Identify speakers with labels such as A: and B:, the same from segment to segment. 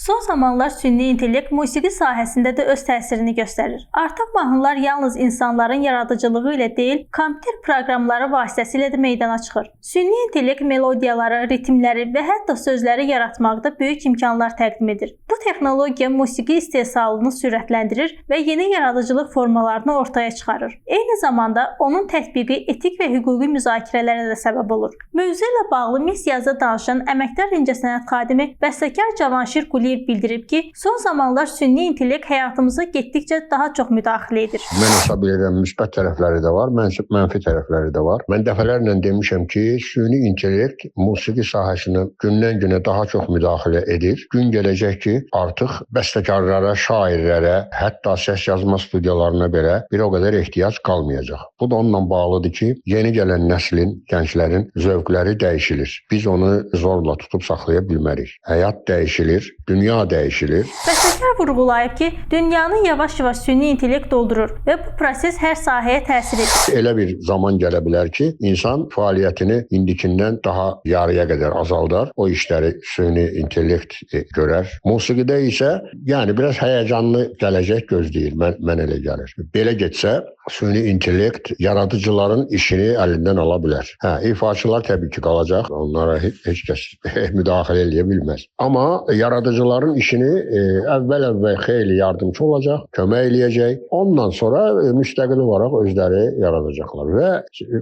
A: Son zamanlar süni intellekt musiqi sahəsində də öz təsirini göstərir. Artıq mahnılar yalnız insanların yaradıcılığı ilə deyil, kompüter proqramları vasitəsilə də meydana çıxır. Süni intellekt melodiyaları, ritmləri və hətta sözləri yaratmaqda böyük imkanlar təqdim edir. Bu texnologiya musiqi istehsalını sürətləndirir və yeni yaradıcılıq formalarını ortaya çıxarır. Eyni zamanda onun tətbiqi etik və hüquqi müzakirələrə də səbəb olur. Mövzu ilə bağlı missiyada danışan əməkdar incəsənət xadimi bəstəkar Cavanşir Quliyev bildirib ki, son zamanlar süni intellekt həyatımıza getdikcə daha çox müdaxilə edir.
B: Mən hesab edirəm, müsbət tərəfləri də var, mənfi tərəfləri də var. Mən dəfələrlə demişəm ki, süni intellekt musiqi sahəsinə gündən-günə daha çox müdaxilə edir. Gün gələcək ki, artıq bəstəkarlara, şairlərə, hətta səs yazma studiyalarına belə bir o qədər ehtiyac qalmayacaq. Bu da onunla bağlıdır ki, yeni gələn nəslin, gənclərin zövqləri dəyişilir. Biz onu zorla tutub saxlaya bilmərik. Həyat dəyişilir, dünya dəyişilir.
A: Bəstəkar vurğulayıb ki, dünyanı yavaş-yavaş süni intellekt doldurur və bu proses hər sahəyə təsir edir.
B: Elə bir zaman gələ bilər ki, insan fəaliyyətini indikindən daha yarıya qədər azaldar. O işləri süni intellekt görər. Musiqidə isə yəni biraz həyəcanlı gələcək gözləyir. Mən elə gəlir. Belə getsə, süni intellekt yaradıcıların işini əlindən ala bilər. İfaçılar təbii ki qalacaq. Onlara heç kəs müdaxilə edə bilməz. Amma yaradıcıların işini əvvəl xeyli yardımcı olacaq, kömək eləyəcək. Ondan sonra müstəqil olaraq özləri yaradacaqlar və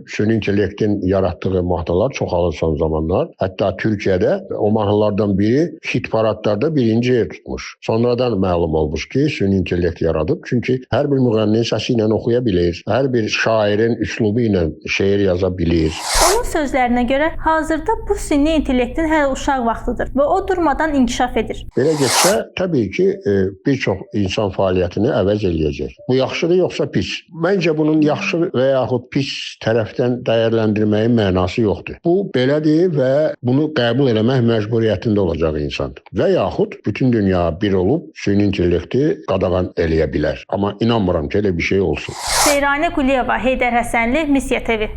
B: süni intellektin yaratdığı mahnılar çoxalır son zamanlar. Hətta Türkiyədə o mahnılardan biri hit paradlarda birinci yer tutmuş. Sonradan məlum olmuş ki, süni intellekt yaradıb. Çünki hər bir müğənninin səsi ilə oxuya bilir, hər bir şairin üslubu ilə şeir yaza bilir.
A: Onun sözlərinə görə hazırda bu süni intellektin hələ uşaq vaxtıdır və o durmadan inkişaf edir.
B: Belə getsə, təbii ki, bir çox insan fəaliyyətini əvəz eləyəcək. Bu yaxşıdır yoxsa pis? Məncə bunun yaxşı və yaxud pis tərəfdən dəyərləndirməyin mənası yoxdur. Bu belədir və bunu qəbul eləmək məcburiyyətində olacaq insan. Və yaxud bütün dünya bir olub süni intellekti qadağan eləyə bilər. Amma inanmıram ki, elə bir şey olsun.
A: Seyranə Quliyeva, Heydər Həsənli, Missiya TV.